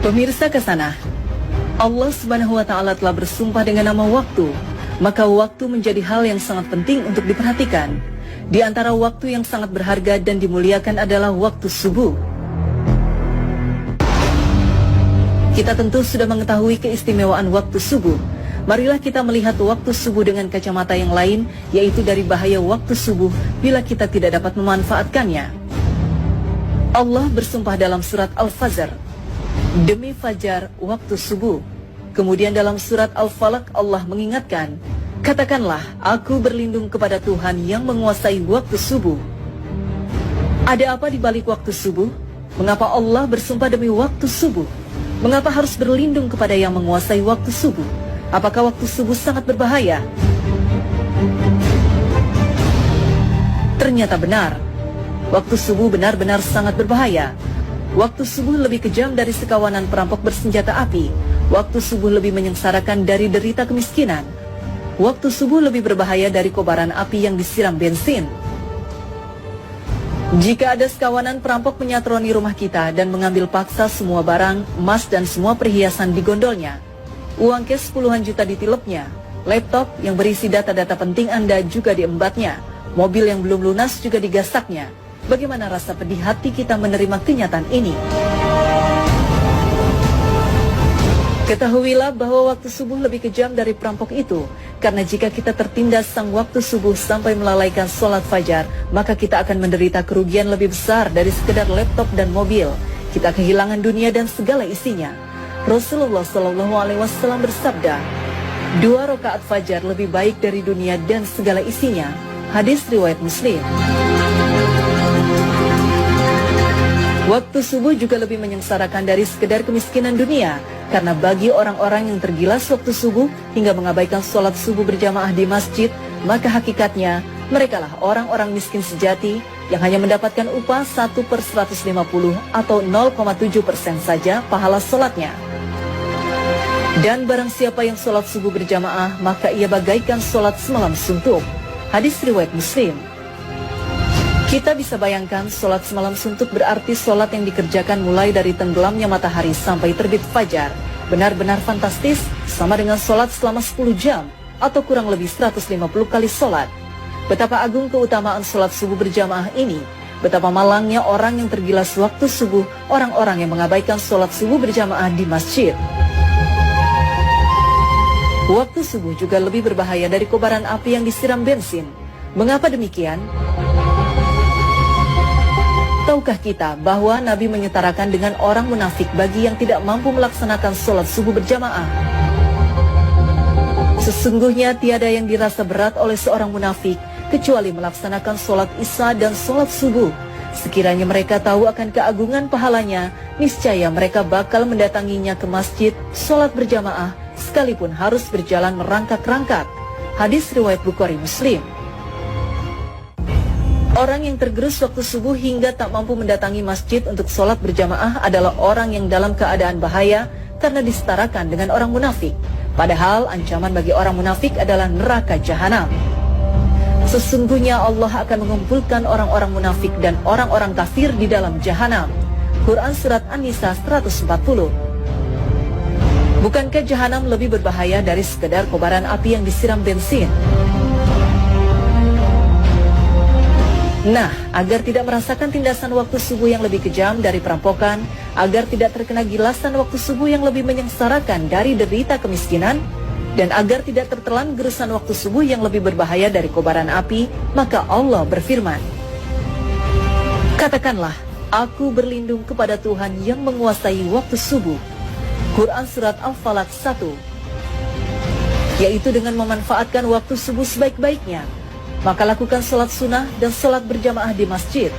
Pemirsa kesana, Allah Subhanahu wa Ta'ala telah bersumpah dengan nama waktu, maka waktu menjadi hal yang sangat penting untuk diperhatikan. Di antara waktu yang sangat berharga dan dimuliakan adalah waktu subuh. Kita tentu sudah mengetahui keistimewaan waktu subuh. Marilah kita melihat waktu subuh dengan kacamata yang lain, yaitu dari bahaya waktu subuh bila kita tidak dapat memanfaatkannya. Allah bersumpah dalam surat Al-Fajr, demi fajar waktu subuh. Kemudian dalam surat Al-Falaq Allah mengingatkan, katakanlah aku berlindung kepada Tuhan yang menguasai waktu subuh. Ada apa di balik waktu subuh? Mengapa Allah bersumpah demi waktu subuh? Mengapa harus berlindung kepada yang menguasai waktu subuh? Apakah waktu subuh sangat berbahaya? Ternyata benar. Waktu subuh benar-benar sangat berbahaya. Waktu subuh lebih kejam dari sekawanan perampok bersenjata api. Waktu subuh lebih menyengsarakan dari derita kemiskinan. Waktu subuh lebih berbahaya dari kobaran api yang disiram bensin. Jika ada sekawanan perampok menyatroni rumah kita dan mengambil paksa semua barang, emas dan semua perhiasan di gondolnya, uang cash puluhan juta ditilepnya, laptop yang berisi data-data penting Anda juga diembatnya, mobil yang belum lunas juga digasaknya, bagaimana rasa pedih hati kita menerima kenyataan ini? Ketahuilah bahwa waktu subuh lebih kejam dari perampok itu, karena jika kita tertindas sang waktu subuh sampai melalaikan sholat fajar, maka kita akan menderita kerugian lebih besar dari sekedar laptop dan mobil. Kita kehilangan dunia dan segala isinya. Rasulullah SAW bersabda, 2 rakaat fajar lebih baik dari dunia dan segala isinya. Hadis riwayat Muslim. Waktu subuh juga lebih menyengsarakan dari sekedar kemiskinan dunia, karena bagi orang-orang yang tergilas waktu subuh hingga mengabaikan sholat subuh berjamaah di masjid, maka hakikatnya merekalah orang-orang miskin sejati yang hanya mendapatkan upah 1/150 atau 0,7% saja pahala sholatnya. Dan barang siapa yang sholat subuh berjamaah, maka ia bagaikan sholat semalam suntuk. Hadis riwayat Muslim. Kita bisa bayangkan sholat semalam suntuk berarti sholat yang dikerjakan mulai dari tenggelamnya matahari sampai terbit fajar. Benar-benar fantastis, sama dengan sholat selama 10 jam atau kurang lebih 150 kali sholat. Betapa agung keutamaan sholat subuh berjamaah ini. Betapa malangnya orang yang tergilas waktu subuh, orang-orang yang mengabaikan sholat subuh berjamaah di masjid. Waktu subuh juga lebih berbahaya dari kobaran api yang disiram bensin. Mengapa demikian? Tahukah kita bahwa Nabi menyetarakan dengan orang munafik bagi yang tidak mampu melaksanakan sholat subuh berjamaah? Sesungguhnya tiada yang dirasa berat oleh seorang munafik kecuali melaksanakan sholat isya dan sholat subuh. Sekiranya mereka tahu akan keagungan pahalanya, niscaya mereka bakal mendatanginya ke masjid, sholat berjamaah, sekalipun harus berjalan merangkak-rangkak. Hadis riwayat Bukhari Muslim. Orang yang tergerus waktu subuh hingga tak mampu mendatangi masjid untuk sholat berjamaah adalah orang yang dalam keadaan bahaya karena disetarakan dengan orang munafik. Padahal ancaman bagi orang munafik adalah neraka jahanam. Sesungguhnya Allah akan mengumpulkan orang-orang munafik dan orang-orang kafir di dalam jahanam. Quran Surat An-Nisa 140. Bukankah jahanam lebih berbahaya dari sekedar kobaran api yang disiram bensin? Nah, agar tidak merasakan tindasan waktu subuh yang lebih kejam dari perampokan, agar tidak terkena gilasan waktu subuh yang lebih menyengsarakan dari derita kemiskinan, dan agar tidak tertelan gerusan waktu subuh yang lebih berbahaya dari kobaran api, maka Allah berfirman, katakanlah, aku berlindung kepada Tuhan yang menguasai waktu subuh. Quran Surat Al-Falaq 1. Yaitu dengan memanfaatkan waktu subuh sebaik-baiknya, maka lakukan sholat sunnah dan sholat berjamaah di masjid.